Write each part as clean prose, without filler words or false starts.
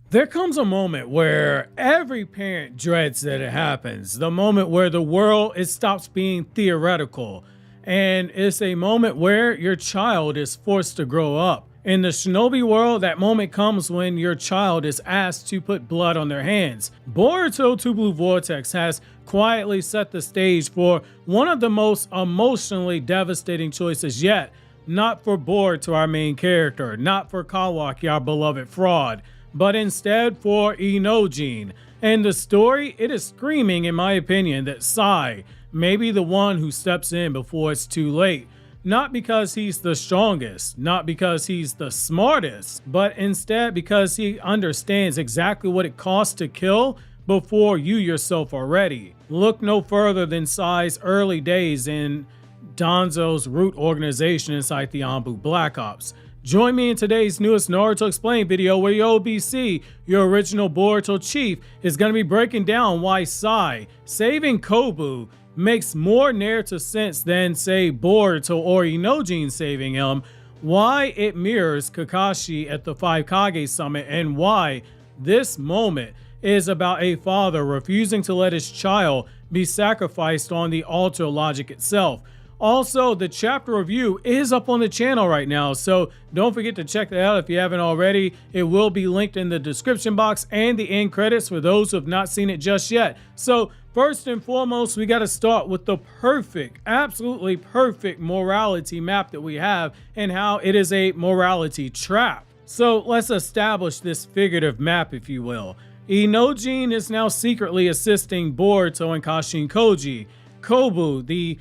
There comes a moment where every parent dreads that it happens. The moment where the world, it stops being theoretical. And it's a moment where your child is forced to grow up. In the shinobi world, that moment comes when your child is asked to put blood on their hands. Boruto to Blue Vortex has quietly set the stage for one of the most emotionally devastating choices yet. Not for Boruto, our main character, not for Kawaki, our beloved fraud, but instead for Inojin. And the story, it is screaming, in my opinion, that Sai may be the one who steps in before it's too late. Not because he's the strongest, not because he's the smartest, but instead because he understands exactly what it costs to kill before you yourself are ready. Look no further than Sai's early days in Danzo's root organization inside the Anbu Black Ops. Join me in today's newest Naruto Explained video where your OBC, your original Boruto chief, is going to be breaking down why Sai saving Kōbu makes more narrative sense than, say, Boruto or Inojin saving him, why it mirrors Kakashi at the 5 Kage Summit, and why this moment is about a father refusing to let his child be sacrificed on the altar of logic itself. Also, the chapter review is up on the channel right now, so don't forget to check that out if you haven't already. It will be linked in the description box and the end credits for those who have not seen it just yet. So first and foremost, we got to start with the perfect, absolutely perfect morality map that we have and how it is a morality trap. So let's establish this figurative map, if you will. Inojin is now secretly assisting Boruto and Kashin Koji. Kōbu, the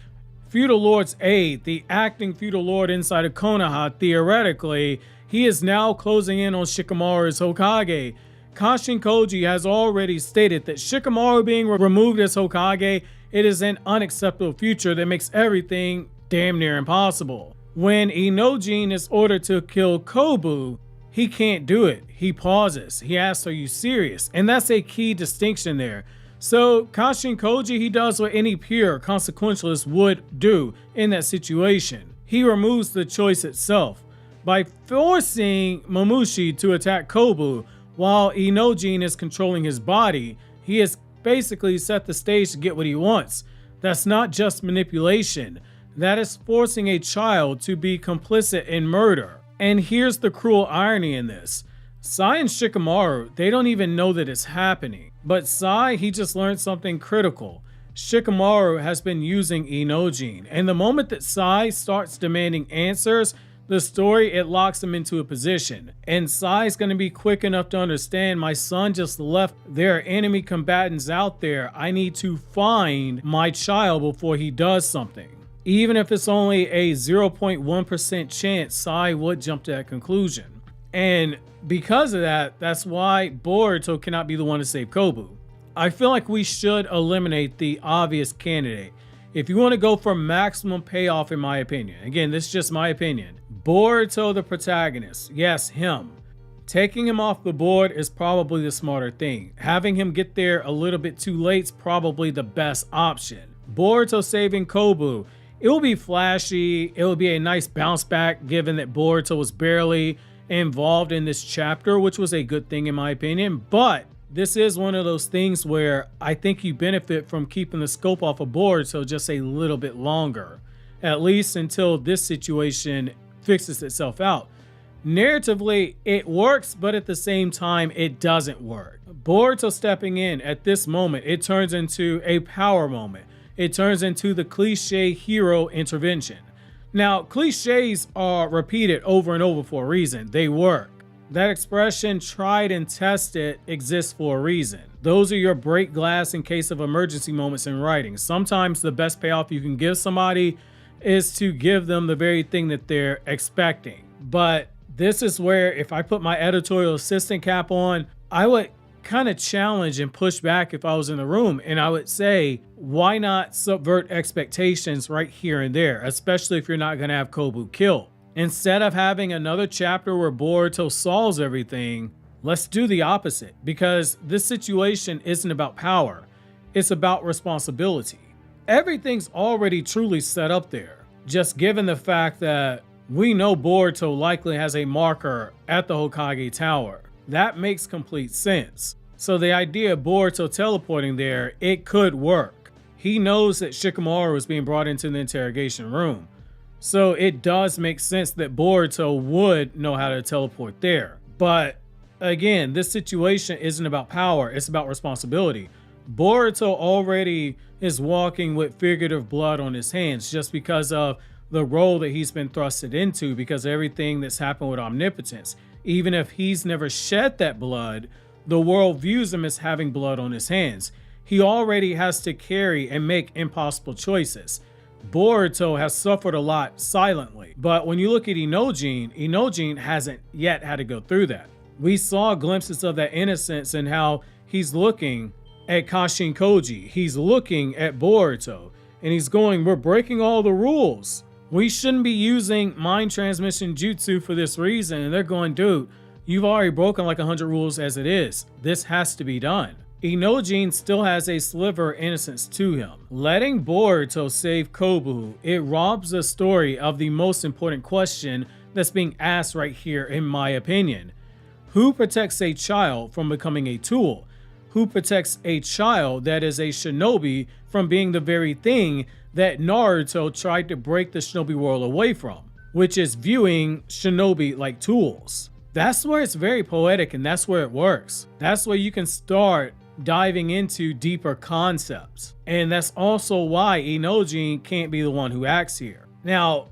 feudal lord's aide, the acting feudal lord inside of Konoha, theoretically, he is now closing in on Shikamaru's Hokage. Kashin Koji has already stated that Shikamaru being removed as Hokage, it is an unacceptable future that makes everything damn near impossible. When Inojin is ordered to kill Kōbu, he can't do it. He pauses. He asks, "Are you serious?" And that's a key distinction there. So Kashin Koji, he does what any pure consequentialist would do in that situation. He removes the choice itself by forcing Mamushi to attack Kōbu while Inojin is controlling his body. He has basically set the stage to get what he wants. That's not just manipulation. That is forcing a child to be complicit in murder. And here's the cruel irony in this. Sai and Shikamaru, they don't even know that it's happening. But Sai, he just learned something critical. Shikamaru has been using Inojin, and the moment that Sai starts demanding answers, the story, it locks him into a position. And Sai's going to be quick enough to understand, my son just left, there are enemy combatants out there. I need to find my child before he does something. Even if it's only a 0.1% chance, Sai would jump to that conclusion. And because of that, that's why Boruto cannot be the one to save Kōbu. I feel like we should eliminate the obvious candidate. If you want to go for maximum payoff, in my opinion, again, this is just my opinion, Boruto, the protagonist, yes, him. Taking him off the board is probably the smarter thing. Having him get there a little bit too late is probably the best option. Boruto saving Kōbu, it will be flashy, it will be a nice bounce back given that Boruto was barely involved in this chapter, which was a good thing in my opinion. But this is one of those things where I think you benefit from keeping the scope off of Boruto just a little bit longer, at least until this situation fixes itself out. Narratively, it works, but at the same time, it doesn't work. Boruto stepping in at this moment, it turns into a power moment. It turns into the cliche hero intervention. Now, cliches are repeated over and over for a reason. They work. That expression, tried and tested, exists for a reason. Those are your break glass in case of emergency moments in writing. Sometimes the best payoff you can give somebody is to give them the very thing that they're expecting. But this is where, if I put my editorial assistant cap on, I would kind of challenge and push back if I was in the room, and I would say, why not subvert expectations right here and there, especially if you're not going to have Kōbu killed. Instead of having another chapter where Boruto solves everything, let's do the opposite, because this situation isn't about power, it's about responsibility. Everything's already truly set up there, just given the fact that we know Boruto likely has a marker at the Hokage Tower. That makes complete sense. So the idea of Boruto teleporting there, it could work. He knows that Shikamaru is being brought into the interrogation room. So it does make sense that Boruto would know how to teleport there. But again, this situation isn't about power, it's about responsibility. Boruto already is walking with figurative blood on his hands just because of the role that he's been thrusted into, because of everything that's happened with omnipotence. Even if he's never shed that blood, the world views him as having blood on his hands. He already has to carry and make impossible choices. Boruto has suffered a lot silently, but when you look at Inojin hasn't yet had to go through that. We saw glimpses of that innocence and how he's looking at Kashin Koji, he's looking at Boruto, and he's going, we're breaking all the rules. We shouldn't be using mind transmission jutsu for this reason. And they're going, dude, you've already broken like 100 rules as it is. This has to be done. Inojin still has a sliver of innocence to him. Letting Boruto save Kōbu, it robs the story of the most important question that's being asked right here, in my opinion. Who protects a child from becoming a tool? Who protects a child that is a shinobi from being the very thing that Naruto tried to break the shinobi world away from, which is viewing shinobi like tools? That's where it's very poetic, and that's where it works. That's where you can start diving into deeper concepts. And that's also why Inojin can't be the one who acts here. Now,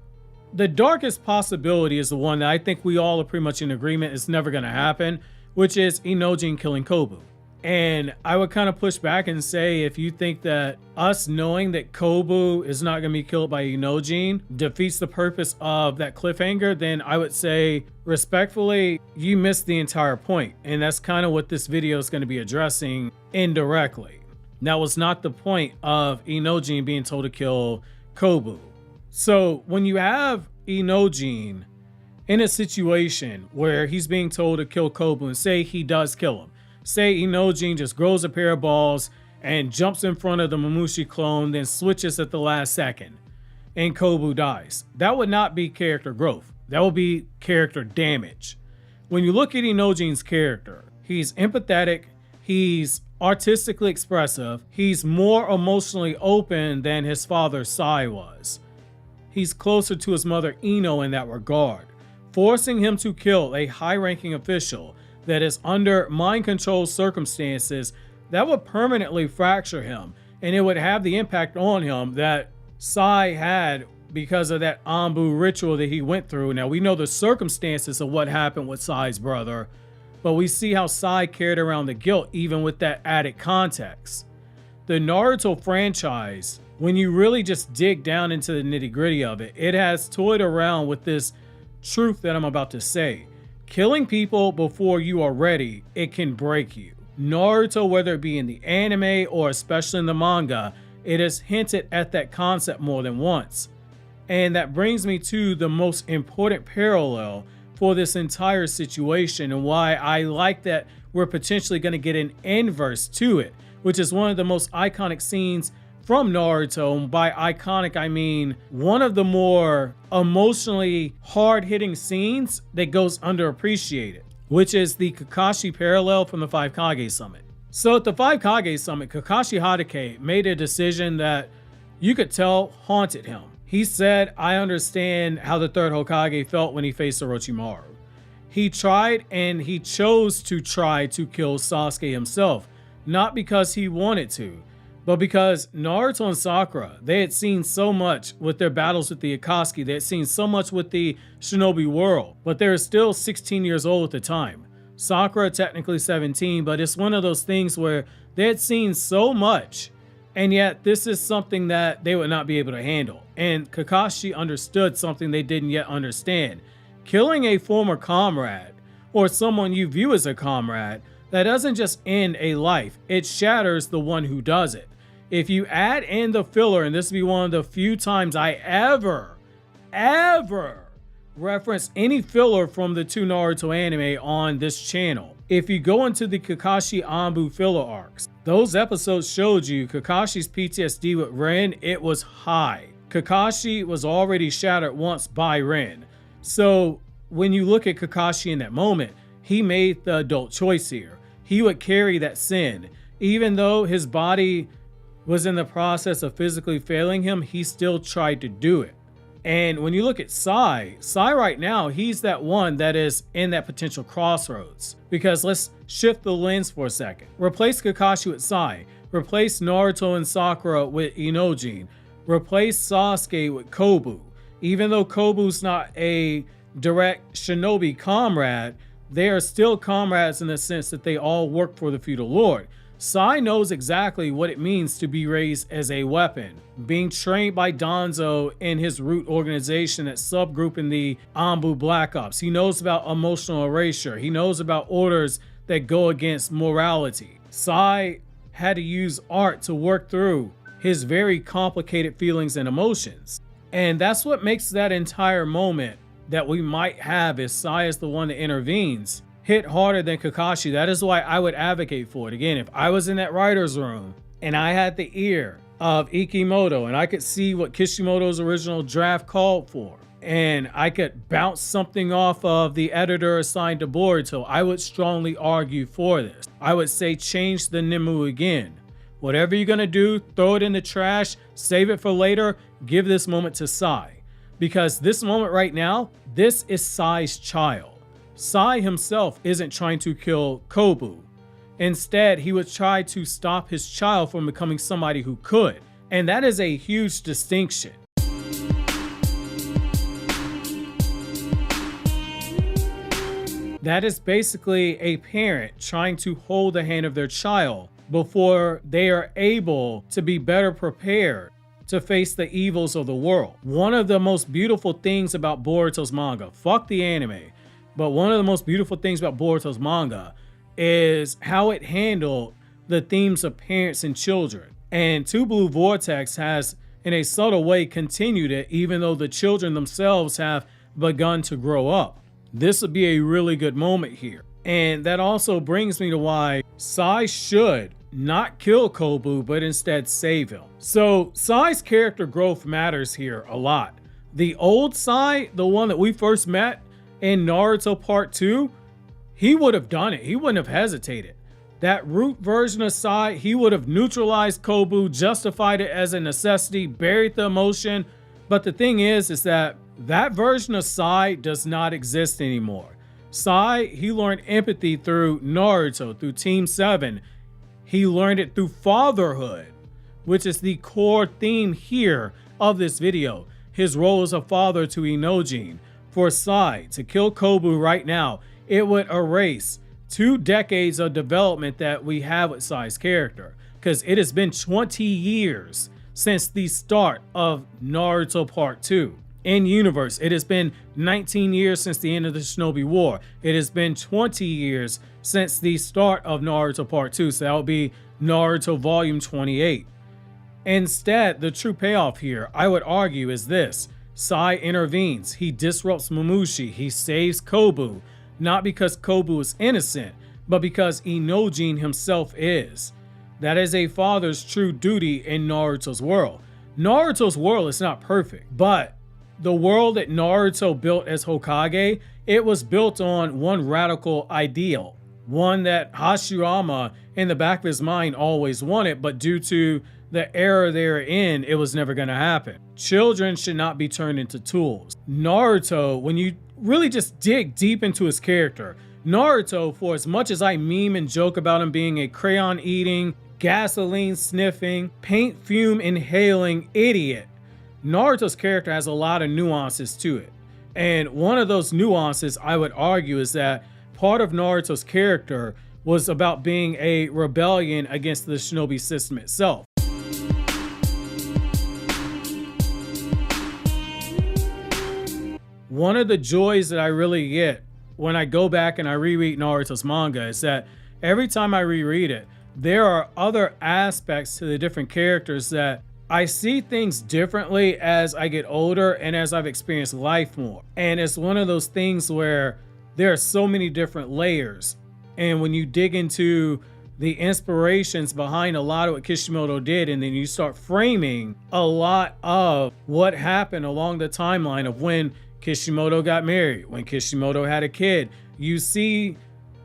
the darkest possibility is the one that I think we all are pretty much in agreement is never going to happen, which is Inojin killing Kōbu. And I would kind of push back and say, if you think that us knowing that Kōbu is not going to be killed by Inojin defeats the purpose of that cliffhanger, then I would say, respectfully, you missed the entire point. And that's kind of what this video is going to be addressing indirectly. That was not the point of Inojin being told to kill Kōbu. So when you have Inojin in a situation where he's being told to kill Kōbu, and say he does kill him, say Inojin just grows a pair of balls and jumps in front of the Mamushi clone, then switches at the last second, and Kōbu dies. That would not be character growth. That would be character damage. When you look at Inojin's character, he's empathetic, he's artistically expressive, he's more emotionally open than his father Sai was. He's closer to his mother Ino in that regard. Forcing him to kill a high-ranking official that is under mind control circumstances, that would permanently fracture him, and it would have the impact on him that Sai had because of that Anbu ritual that he went through. Now we know the circumstances of what happened with Sai's brother, but we see how Sai carried around the guilt even with that added context. The Naruto franchise, when you really just dig down into the nitty-gritty of it, it has toyed around with this truth that I'm about to say. Killing people before you are ready, it can break you. Naruto, whether it be in the anime or especially in the manga, it has hinted at that concept more than once. And that brings me to the most important parallel for this entire situation, and why I like that we're potentially going to get an inverse to it, which is one of the most iconic scenes from Naruto. And by iconic, I mean one of the more emotionally hard-hitting scenes that goes underappreciated, which is the Kakashi parallel from the 5 Kage Summit. So at the 5 Kage Summit, Kakashi Hatake made a decision that you could tell haunted him. He said, I understand how the 3rd Hokage felt when he faced Orochimaru. He tried, and he chose to try to kill Sasuke himself, not because he wanted to, but because Naruto and Sakura, they had seen so much with their battles with the Akatsuki, they had seen so much with the shinobi world, but they were still 16 years old at the time. Sakura technically 17, but it's one of those things where they had seen so much, and yet this is something that they would not be able to handle. And Kakashi understood something they didn't yet understand. Killing a former comrade, or someone you view as a comrade, that doesn't just end a life, it shatters the one who does it. If you add in the filler, and this will be one of the few times I ever reference any filler from the 2 Naruto anime on this channel. If you go into the Kakashi Anbu filler arcs, those episodes showed you Kakashi's PTSD with Rin, it was high. Kakashi was already shattered once by Rin. So when you look at Kakashi in that moment, he made the adult choice here. He would carry that sin. Even though his body was in the process of physically failing him, he still tried to do it. And when you look at Sai right now, he's that one that is in that potential crossroads. Because let's shift the lens for a second. Replace Kakashi with Sai. Replace Naruto and Sakura with Inojin. Replace Sasuke with Kōbu. Even though Kobu's not a direct shinobi comrade, they are still comrades in the sense that they all work for the feudal lord. Sai knows exactly what it means to be raised as a weapon, being trained by Danzo in his root organization, that subgroup in the Anbu Black Ops. He knows about emotional erasure. He knows about orders that go against morality. Sai had to use art to work through his very complicated feelings and emotions. And that's what makes that entire moment that we might have, if Sai is the one that intervenes, hit harder than Kakashi. That is why I would advocate for it. Again, if I was in that writer's room and I had the ear of Ikimoto and I could see what Kishimoto's original draft called for, and I could bounce something off of the editor assigned to Boruto, I would strongly argue for this. I would say change the Nimmu again. Whatever you're gonna do, throw it in the trash, save it for later, give this moment to Sai. Because this moment right now, this is Sai's child. Sai himself isn't trying to kill Kōbu. Instead, he would try to stop his child from becoming somebody who could. And that is a huge distinction. That is basically a parent trying to hold the hand of their child before they are able to be better prepared to face the evils of the world. One of the most beautiful things about Boruto's manga, fuck the anime, but one of the most beautiful things about Boruto's manga is how it handled the themes of parents and children. And Blue Vortex has, in a subtle way, continued it, even though the children themselves have begun to grow up. This would be a really good moment here. And that also brings me to why Sai should not kill Kōbu, but instead save him. So Sai's character growth matters here a lot. The old Sai, the one that we first met in Naruto Part 2, he would have done it. He wouldn't have hesitated. That root version of Sai, he would have neutralized Kōbu, justified it as a necessity, buried the emotion. But the thing is that version of Sai does not exist anymore. Sai, he learned empathy through Naruto, through Team 7. He learned it through fatherhood, which is the core theme here of this video. His role as a father to Inojin. For Sai to kill Kōbu right now, it would erase 2 decades of development that we have with Sai's character. Because it has been 20 years since the start of Naruto Part 2. In universe, it has been 19 years since the end of the Shinobi War. It has been 20 years since the start of Naruto Part 2. So that would be Naruto Volume 28. Instead, the true payoff here, I would argue, is this. Sai intervenes. He disrupts Mamushi. He saves Kōbu. Not because Kōbu is innocent, but because Inojin himself is. That is a father's true duty in Naruto's world. Naruto's world is not perfect, but the world that Naruto built as Hokage, it was built on one radical ideal. One that Hashirama, in the back of his mind, always wanted, but due to the era they're in, it was never going to happen. Children should not be turned into tools. Naruto, when you really just dig deep into his character, Naruto, for as much as I meme and joke about him being a crayon eating, gasoline sniffing, paint fume inhaling idiot, Naruto's character has a lot of nuances to it. And one of those nuances, I would argue, is that part of Naruto's character was about being a rebellion against the shinobi system itself. One of the joys that I really get when I go back and I reread Naruto's manga is that every time I reread it, there are other aspects to the different characters that I see things differently as I get older and as I've experienced life more. And it's one of those things where there are so many different layers. And when you dig into the inspirations behind a lot of what Kishimoto did, and then you start framing a lot of what happened along the timeline of when Kishimoto got married, when Kishimoto had a kid, you see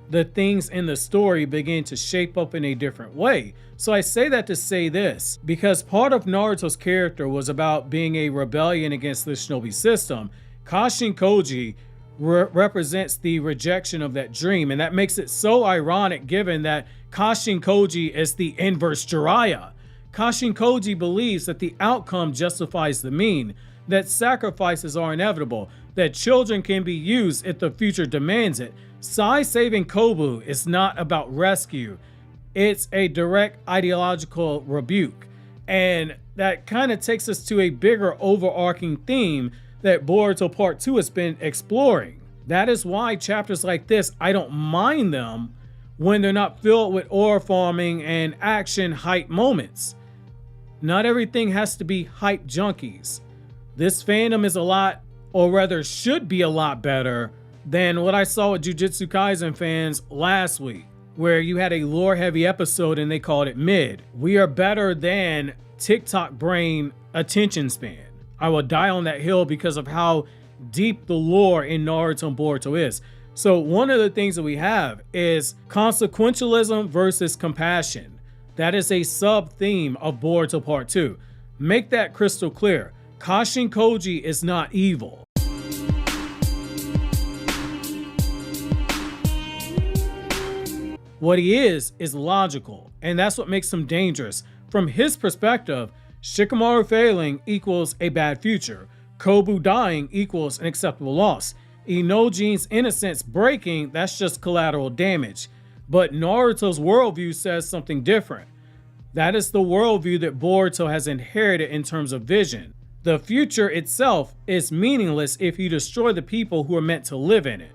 the things in the story begin to shape up in a different way. So I say that to say this, because part of Naruto's character was about being a rebellion against the shinobi system. Kashin Koji represents the rejection of that dream, and that makes it so ironic given that Kashin Koji is the inverse Jiraiya. Kashin Koji believes that the outcome justifies the mean, that sacrifices are inevitable, that children can be used if the future demands it. Sai saving Kōbu is not about rescue. It's a direct ideological rebuke. And that kind of takes us to a bigger overarching theme that Boruto Part 2 has been exploring. That is why chapters like this, I don't mind them when they're not filled with ore farming and action hype moments. Not everything has to be hype junkies. This fandom is a lot, or rather should be a lot better than what I saw with Jujutsu Kaisen fans last week, where you had a lore heavy episode and they called it mid. We are better than TikTok brain attention span. I will die on that hill because of how deep the lore in Naruto and Boruto is. So one of the things that we have is consequentialism versus compassion. That is a sub theme of Boruto Part 2. Make that crystal clear. Kashin Koji is not evil. What he is logical, and that's what makes him dangerous. From his perspective, Shikamaru failing equals a bad future. Kōbu dying equals an acceptable loss. Inojin's innocence breaking, that's just collateral damage. But Naruto's worldview says something different. That is the worldview that Boruto has inherited in terms of vision. The future itself is meaningless if you destroy the people who are meant to live in it.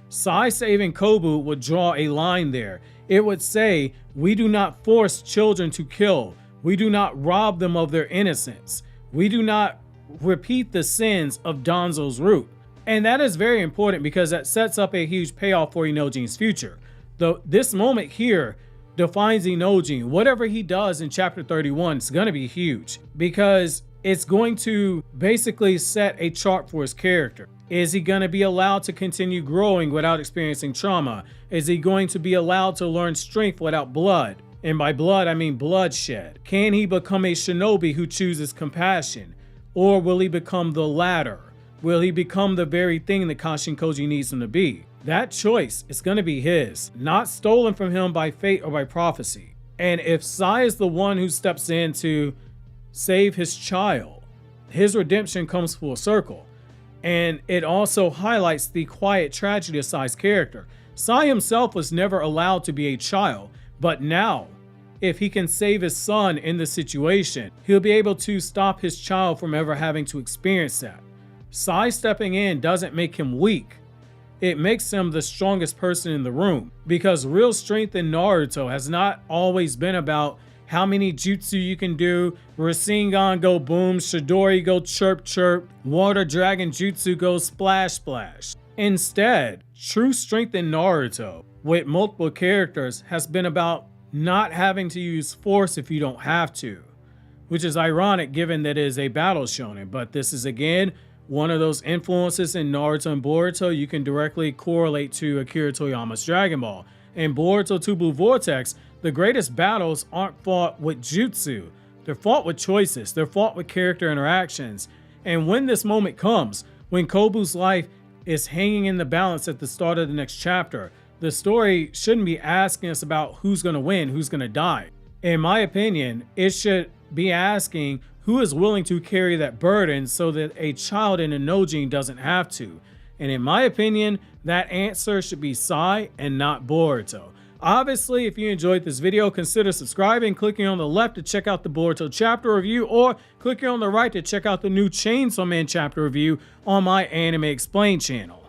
Sai saving Kōbu would draw a line there. It would say, we do not force children to kill. We do not rob them of their innocence. We do not repeat the sins of Danzo's root. And that is very important because that sets up a huge payoff for Inojin's future. Though this moment here defines Inojin. Whatever he does in chapter 31 is going to be huge because it's going to basically set a chart for his character. Is he going to be allowed to continue growing without experiencing trauma? Is he going to be allowed to learn strength without blood? And by blood, I mean bloodshed. Can he become a shinobi who chooses compassion? Or will he become the latter? Will he become the very thing that Kashin Koji needs him to be? That choice is going to be his, not stolen from him by fate or by prophecy. And if Sai is the one who steps in to save his child, his redemption comes full circle. And it also highlights the quiet tragedy of Sai's character. Sai himself was never allowed to be a child, but now, if he can save his son in this situation, he'll be able to stop his child from ever having to experience that. Sai stepping in doesn't make him weak. It makes him the strongest person in the room, because real strength in Naruto has not always been about how many jutsu you can do, Rasengan go boom, Chidori go chirp chirp, water dragon jutsu go splash splash. Instead, true strength in Naruto with multiple characters has been about not having to use force if you don't have to, which is ironic given that it is a battle shonen. But this is again one of those influences in Naruto and Boruto you can directly correlate to Akira Toriyama's Dragon Ball. In Boruto 2 Blue Vortex, the greatest battles aren't fought with jutsu. They're fought with choices. They're fought with character interactions. And when this moment comes, when Kōbu's life is hanging in the balance at the start of the next chapter, the story shouldn't be asking us about who's going to win, who's going to die. In my opinion, it should be asking who is willing to carry that burden so that a child in Inojin doesn't have to. And in my opinion, that answer should be Sai and not Boruto. Obviously, if you enjoyed this video, consider subscribing, clicking on the left to check out the Boruto chapter review, or clicking on the right to check out the new Chainsaw Man chapter review on my Anime Explained channel.